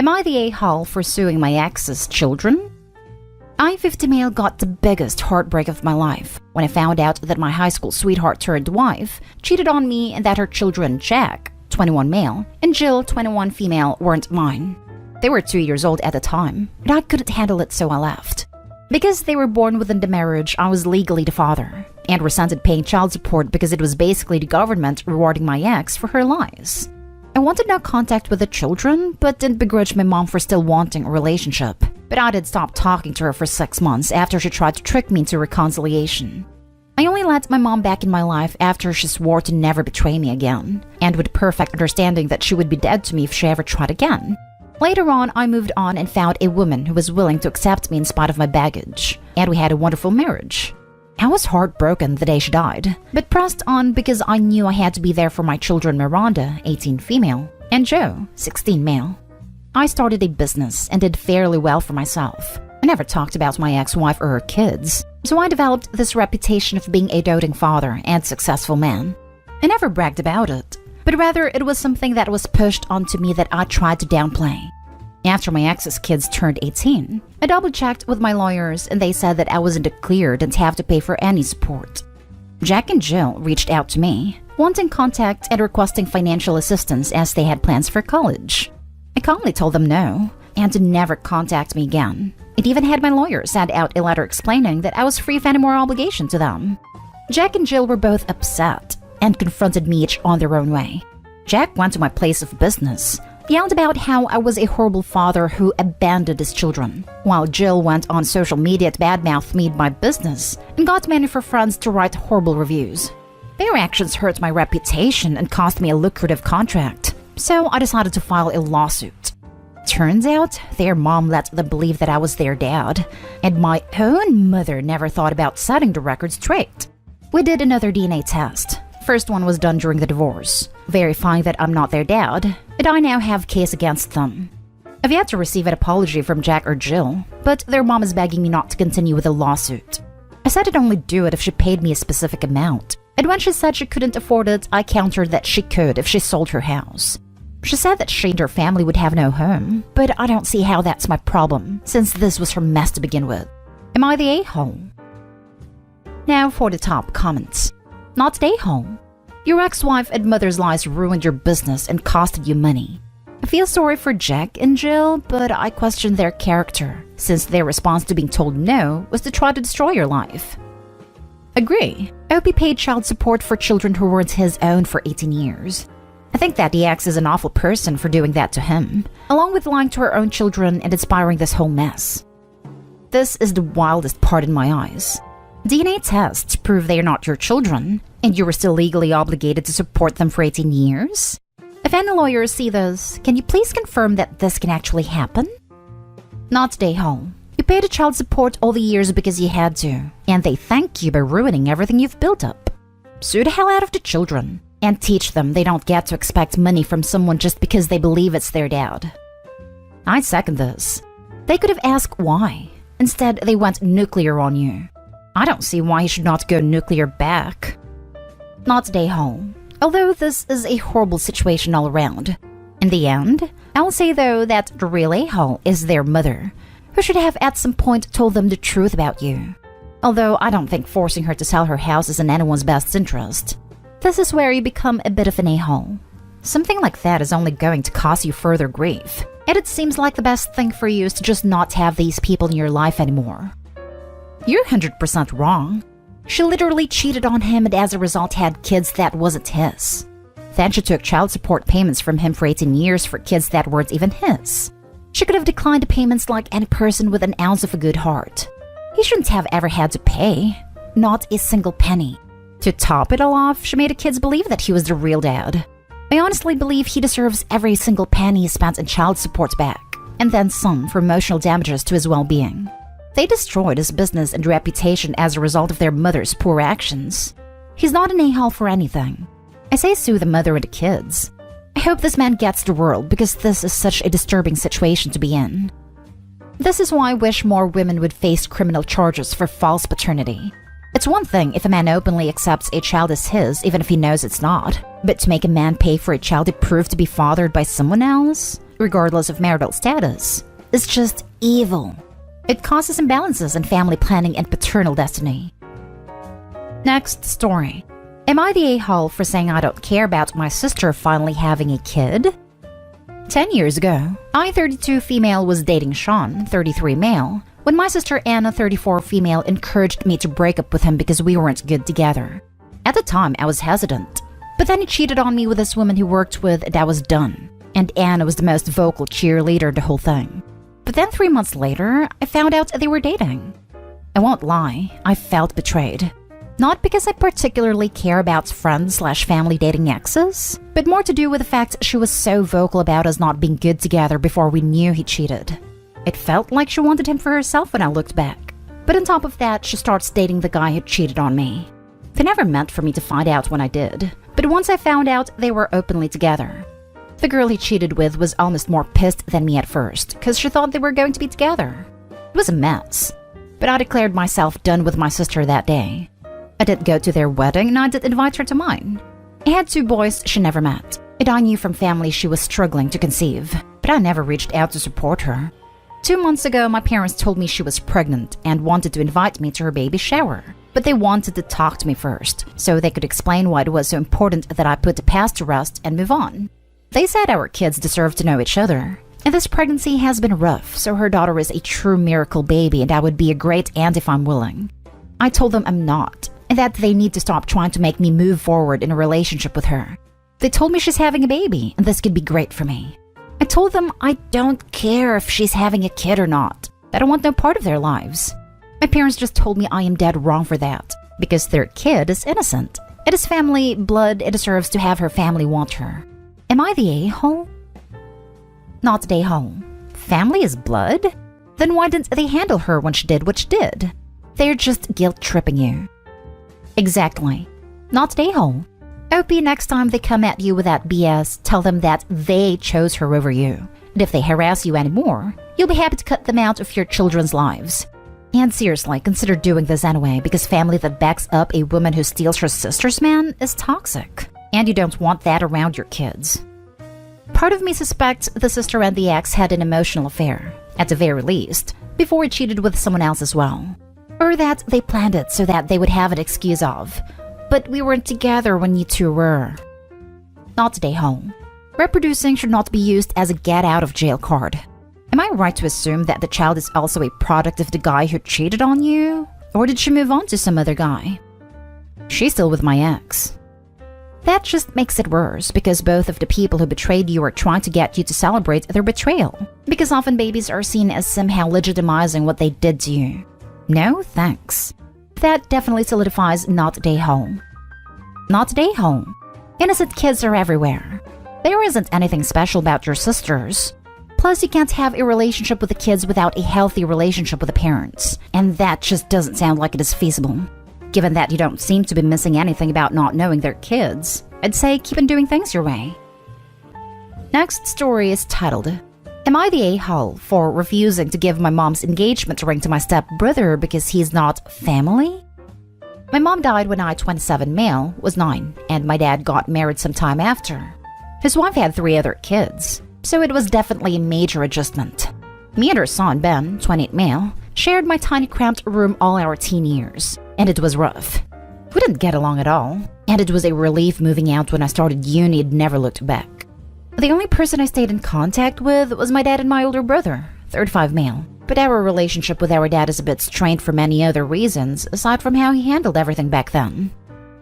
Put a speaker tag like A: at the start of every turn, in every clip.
A: Am I the a-hole for suing my ex's children? I, 50 male, got the biggest heartbreak of my life when I found out that my high school sweetheart turned wife cheated on me and that her children, Jack, 21 male, and Jill, 21 female, weren't mine. They were 2 years old at the time, but I couldn't handle it, so I left. Because they were born within the marriage, I was legally the father, and resented paying child support because it was basically the government rewarding my ex for her lies. I wanted no contact with the children, but didn't begrudge my mom for still wanting a relationship. But I did stop talking to her for 6 months after she tried to trick me into reconciliation. I only let my mom back in my life after she swore to never betray me again, and with perfect understanding that she would be dead to me if she ever tried again. Later on, I moved on and found a woman who was willing to accept me in spite of my baggage, and we had a wonderful marriage. I was heartbroken the day she died, but pressed on because I knew I had to be there for my children Miranda, 18 female, and Joe, 16 male. I started a business and did fairly well for myself. I never talked about my ex-wife or her kids, so I developed this reputation of being a doting father and successful man. I never bragged about it, but rather it was something that was pushed onto me that I tried to downplay. After my ex's kids turned 18, I double-checked with my lawyers and they said that I was in the clear and have to pay for any support. Jack and Jill reached out to me, wanting contact and requesting financial assistance as they had plans for college. I calmly told them no, and to never contact me again. It even had my lawyer send out a letter explaining that I was free of any more obligation to them. Jack and Jill were both upset and confronted me each on their own way. Jack went to my place of business, yelled about how I was a horrible father who abandoned his children, while Jill went on social media to badmouth me and my business and got many of her friends to write horrible reviews. Their actions hurt my reputation and cost me a lucrative contract, so I decided to file a lawsuit. Turns out, their mom let them believe that I was their dad, and my own mother never thought about setting the record straight. We did another DNA test. First one was done during the divorce, verifying that I'm not their dad, and I now have a case against them. I've yet to receive an apology from Jack or Jill, but their mom is begging me not to continue with the lawsuit. I said I'd only do it if she paid me a specific amount, and when she said she couldn't afford it, I countered that she could if she sold her house. She said that she and her family would have no home, but I don't see how that's my problem, since this was her mess to begin with. Am I the a-hole? Now for the top comments. Not the a-hole. Your ex-wife and mother's lies ruined your business and costed you money. I feel sorry for Jack and Jill, but I question their character, since their response to being told no was to try to destroy your life. Agree. Opie paid child support for children who weren't his own for 18 years. I think that the ex is an awful person for doing that to him, along with lying to her own children and inspiring this whole mess. This is the wildest part in my eyes. DNA tests prove they are not your children, and you were still legally obligated to support them for 18 years? If any lawyers see this, can you please confirm that this can actually happen? Not the a-hole. You paid a child support all the years because you had to, and they thank you by ruining everything you've built up. Sue the hell out of the children, and teach them they don't get to expect money from someone just because they believe it's their dad. I second this. They could have asked why. Instead, they went nuclear on you. I don't see why he should not go nuclear back. Not the a-hole. Although this is a horrible situation all around. In the end, I'll say though that the real a-hole is their mother, who should have at some point told them the truth about you. Although I don't think forcing her to sell her house is in anyone's best interest. This is where you become a bit of an a-hole. Something like that is only going to cause you further grief, and it seems like the best thing for you is to just not have these people in your life anymore. You're 100% wrong. She literally cheated on him and as a result had kids that wasn't his. Then she took child support payments from him for 18 years for kids that weren't even his. She could have declined the payments like any person with an ounce of a good heart. He shouldn't have ever had to pay. Not a single penny. To top it all off, she made the kids believe that he was the real dad. I honestly believe he deserves every single penny he spent in child support back, and then some for emotional damages to his well-being. They destroyed his business and reputation as a result of their mother's poor actions. He's not an a-hole for anything. I say sue the mother and the kids. I hope this man gets the world because this is such a disturbing situation to be in. This is why I wish more women would face criminal charges for false paternity. It's one thing if a man openly accepts a child as his, even if he knows it's not. But to make a man pay for a child to prove to be fathered by someone else? regardless of marital status, is just evil. It causes imbalances in family planning and paternal destiny. Next story. Am I the a-hole for saying I don't care about my sister finally having a kid? 10 years ago, I, 32 female, was dating Sean, 33 male, when my sister Anna, 34 female, encouraged me to break up with him because we weren't good together. At the time, I was hesitant. But then he cheated on me with this woman he worked with and I was done. And Anna was the most vocal cheerleader of the whole thing. But then 3 months later, I found out they were dating. I won't lie, I felt betrayed. Not because I particularly care about friends/family dating exes, but more to do with the fact she was so vocal about us not being good together before we knew he cheated. It felt like she wanted him for herself when I looked back. But on top of that, she starts dating the guy who cheated on me. They never meant for me to find out when I did, but once I found out, they were openly together. The girl he cheated with was almost more pissed than me at first, because she thought they were going to be together. It was a mess. But I declared myself done with my sister that day. I did go to their wedding and I did invite her to mine. I had 2 boys she never met, and I knew from family she was struggling to conceive, but I never reached out to support her. 2 months ago, my parents told me she was pregnant and wanted to invite me to her baby shower. But they wanted to talk to me first, so they could explain why it was so important that I put the past to rest and move on. They said our kids deserve to know each other. And this pregnancy has been rough, so her daughter is a true miracle baby and I would be a great aunt if I'm willing. I told them I'm not, and that they need to stop trying to make me move forward in a relationship with her. They told me she's having a baby, and this could be great for me. I told them I don't care if she's having a kid or not. I don't want no part of their lives. My parents just told me I am dead wrong for that, because their kid is innocent. It is family blood, it deserves to have her family want her. Am I the a-hole? Not the a-hole. Family is blood? Then why didn't they handle her when she did what she did? They're just guilt-tripping you. Exactly. Not the a-hole. OP, next time they come at you with that BS, tell them that they chose her over you. And if they harass you anymore, you'll be happy to cut them out of your children's lives. And seriously, consider doing this anyway, because family that backs up a woman who steals her sister's man is toxic. And you don't want that around your kids. Part of me suspects the sister and the ex had an emotional affair, at the very least, before he cheated with someone else as well. Or that they planned it so that they would have an excuse of, but we weren't together when you two were. Not stay home. Reproducing should not be used as a get-out-of-jail card. Am I right to assume that the child is also a product of the guy who cheated on you? Or did she move on to some other guy? She's still with my ex. That just makes it worse, because both of the people who betrayed you are trying to get you to celebrate their betrayal. Because often babies are seen as somehow legitimizing what they did to you. No, thanks. That definitely solidifies not day home. Not day home. Innocent kids are everywhere. There isn't anything special about your sisters. Plus, you can't have a relationship with the kids without a healthy relationship with the parents. And that just doesn't sound like it is feasible. Given that you don't seem to be missing anything about not knowing their kids, I'd say keep on doing things your way. Next story is titled, Am I the a-hole for refusing to give my mom's engagement ring to my stepbrother because he's not family? My mom died when I, 27 male, was 9, and my dad got married some time after. His wife had 3 other kids, so it was definitely a major adjustment. Me and her son, Ben, 28 male, shared my tiny cramped room all our teen years, and it was rough. We didn't get along at all, and it was a relief moving out when I started uni and never looked back. The only person I stayed in contact with was my dad and my older brother, 35 male, but our relationship with our dad is a bit strained for many other reasons, aside from how he handled everything back then.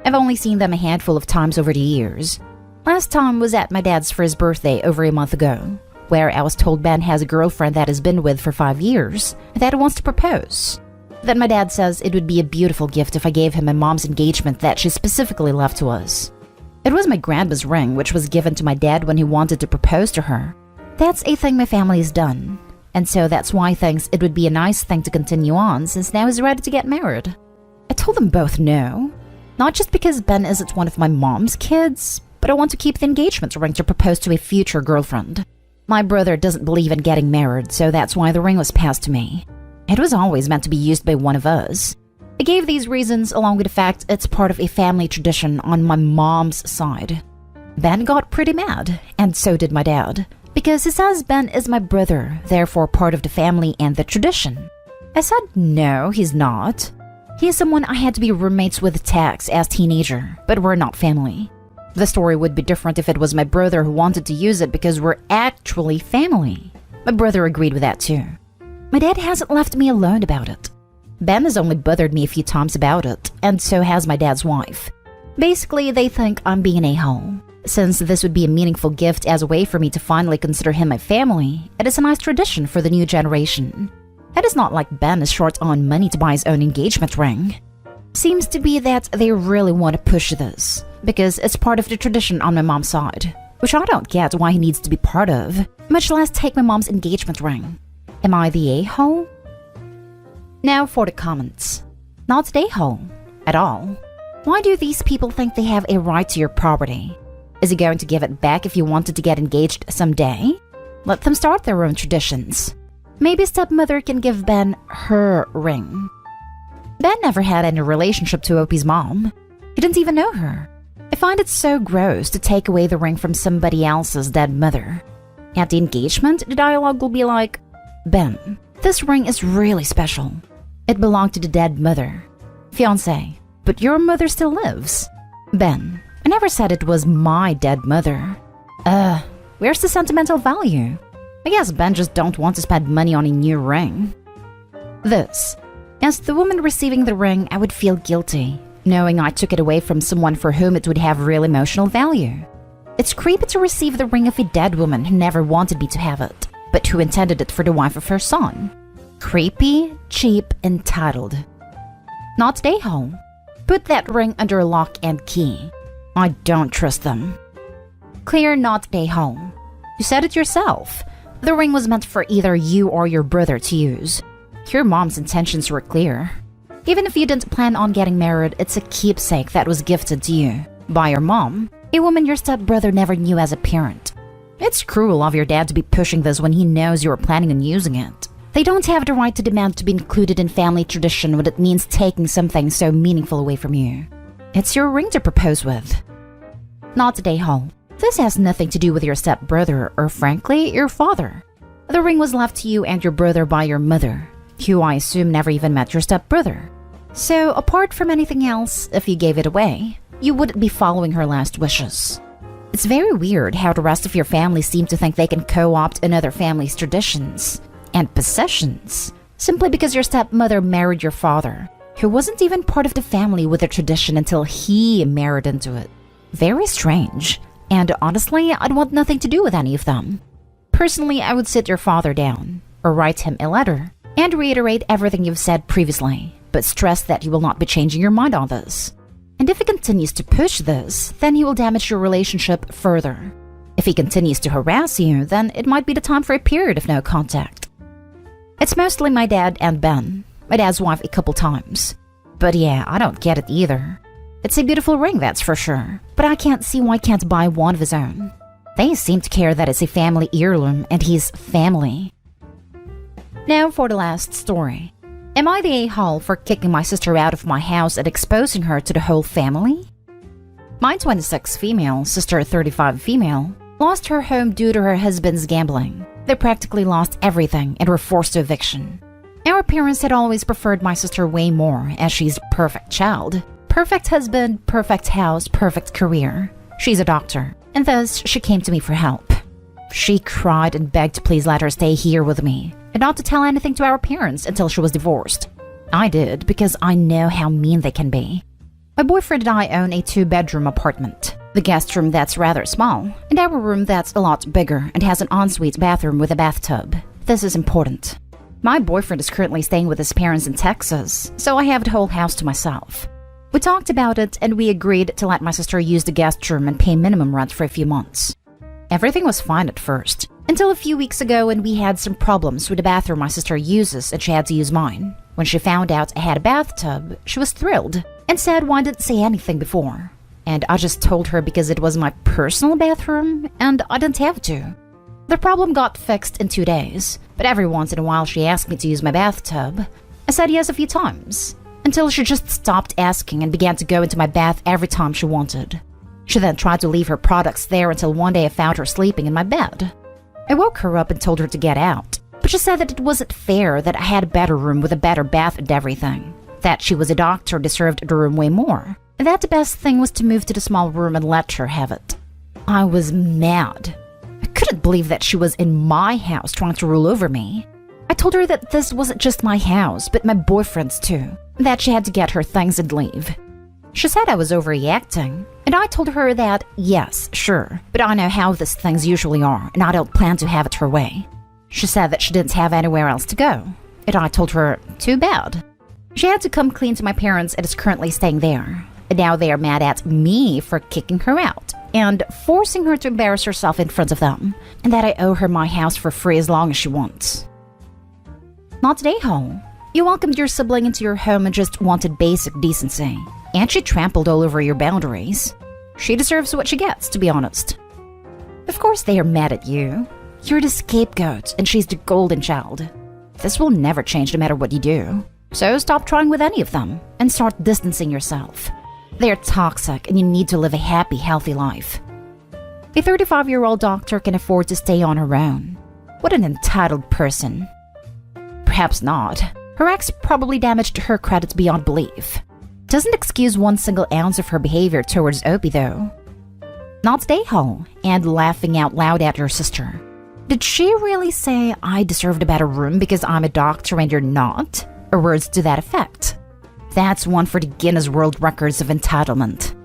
A: I've only seen them a handful of times over the years. Last time was at my dad's for his birthday over a month ago, where I was told Ben has a girlfriend that he's been with for 5 years, and that he wants to propose. Then my dad says it would be a beautiful gift if I gave him my mom's engagement that she specifically left to us. It was my grandma's ring, which was given to my dad when he wanted to propose to her. That's a thing my family's done, and so that's why he thinks it would be a nice thing to continue on since now he's ready to get married. I told them both no, not just because Ben isn't one of my mom's kids, but I want to keep the engagement ring to propose to a future girlfriend. My brother doesn't believe in getting married, so that's why the ring was passed to me. It was always meant to be used by one of us. I gave these reasons along with the fact it's part of a family tradition on my mom's side. Ben got pretty mad, and so did my dad, because he says Ben is my brother, therefore part of the family and the tradition. I said no, he's not. He is someone I had to be roommates with Tex as teenager, but we're not family. The story would be different if it was my brother who wanted to use it because we're actually family. My brother agreed with that too. My dad hasn't left me alone about it. Ben has only bothered me a few times about it, and so has my dad's wife. Basically, they think I'm being an a-hole. Since this would be a meaningful gift as a way for me to finally consider him my family, it is a nice tradition for the new generation. It is not like Ben is short on money to buy his own engagement ring. Seems to be that they really want to push this, because it's part of the tradition on my mom's side, which I don't get why he needs to be part of, much less take my mom's engagement ring. Am I the a-hole? Now for the comments. Not the a-hole. At all. Why do these people think they have a right to your property? Is he going to give it back if you wanted to get engaged someday? Let them start their own traditions. Maybe stepmother can give Ben her ring. Ben never had any relationship to Opie's mom. He didn't even know her. I find it so gross to take away the ring from somebody else's dead mother. At the engagement, the dialogue will be like, Ben, this ring is really special. It belonged to the dead mother. Fiancé, but your mother still lives. Ben, I never said it was my dead mother. Where's the sentimental value? I guess Ben just don't want to spend money on a new ring. This. As the woman receiving the ring, I would feel guilty, knowing I took it away from someone for whom it would have real emotional value. It's creepy to receive the ring of a dead woman who never wanted me to have it, but who intended it for the wife of her son. Creepy, cheap, entitled. Not a-hole. Put that ring under lock and key. I don't trust them. Clear not a-hole. You said it yourself. The ring was meant for either you or your brother to use. Your mom's intentions were clear. Even if you didn't plan on getting married, it's a keepsake that was gifted to you by your mom, a woman your stepbrother never knew as a parent. It's cruel of your dad to be pushing this when he knows you were planning on using it. They don't have the right to demand to be included in family tradition when it means taking something so meaningful away from you. It's your ring to propose with. Not a-hole. This has nothing to do with your stepbrother or, frankly, your father. The ring was left to you and your brother by your mother, who I assume never even met your stepbrother. So, apart from anything else, if you gave it away, you wouldn't be following her last wishes. It's very weird how the rest of your family seem to think they can co-opt another family's traditions and possessions simply because your stepmother married your father, who wasn't even part of the family with the tradition until he married into it. Very strange. And honestly, I'd want nothing to do with any of them. Personally, I would sit your father down, or write him a letter, and reiterate everything you've said previously, but stress that you will not be changing your mind on this. And if he continues to push this, then he will damage your relationship further. If he continues to harass you, then it might be the time for a period of no contact. It's mostly my dad and Ben, my dad's wife a couple times. But yeah, I don't get it either. It's a beautiful ring, that's for sure, but I can't see why he can't buy one of his own. They seem to care that it's a family heirloom and he's family. Now for the last story. Am I the a-hole for kicking my sister out of my house and exposing her to the whole family? My 26 female, sister 35 female, lost her home due to her husband's gambling. They practically lost everything and were forced to eviction. Our parents had always preferred my sister way more, as she's a perfect child. Perfect husband, perfect house, perfect career. She's a doctor, and thus she came to me for help. She cried and begged to please let her stay here with me, and not to tell anything to our parents until she was divorced. I did, because I know how mean they can be. My boyfriend and I own a 2-bedroom apartment. The guest room that's rather small, and our room that's a lot bigger and has an ensuite bathroom with a bathtub. This is important. My boyfriend is currently staying with his parents in Texas, so I have the whole house to myself. We talked about it and we agreed to let my sister use the guest room and pay minimum rent for a few months. Everything was fine at first, until a few weeks ago when we had some problems with the bathroom my sister uses and she had to use mine. When she found out I had a bathtub, she was thrilled and said why I didn't say anything before. And I just told her because it was my personal bathroom and I didn't have to. The problem got fixed in 2 days, but every once in a while she asked me to use my bathtub. I said yes a few times, until she just stopped asking and began to go into my bath every time she wanted. She then tried to leave her products there until one day I found her sleeping in my bed. I woke her up and told her to get out, but she said that it wasn't fair that I had a better room with a better bath and everything, that she was a doctor deserved the room way more, and that the best thing was to move to the small room and let her have it. I was mad. I couldn't believe that she was in my house trying to rule over me. I told her that this wasn't just my house, but my boyfriend's too, and that she had to get her things and leave. She said I was overreacting, and I told her that, yes, sure, but I know how these things usually are, and I don't plan to have it her way. She said that she didn't have anywhere else to go, and I told her, too bad. She had to come clean to my parents and is currently staying there, and now they are mad at me for kicking her out and forcing her to embarrass herself in front of them, and that I owe her my house for free as long as she wants. Not today, Ho. You welcomed your sibling into your home and just wanted basic decency, and she trampled all over your boundaries. She deserves what she gets, to be honest. Of course they are mad at you. You're the scapegoat, and she's the golden child. This will never change no matter what you do. So stop trying with any of them, and start distancing yourself. They're toxic, and you need to live a happy, healthy life. A 35-year-old doctor can afford to stay on her own. What an entitled person. Perhaps not. Her ex probably damaged her credit beyond belief. Doesn't excuse one single ounce of her behavior towards Opie, though. Not today, Ho, and laughing out loud at your sister. Did she really say I deserved a better room because I'm a doctor and you're not? Or words to that effect? That's one for the Guinness World Records of entitlement.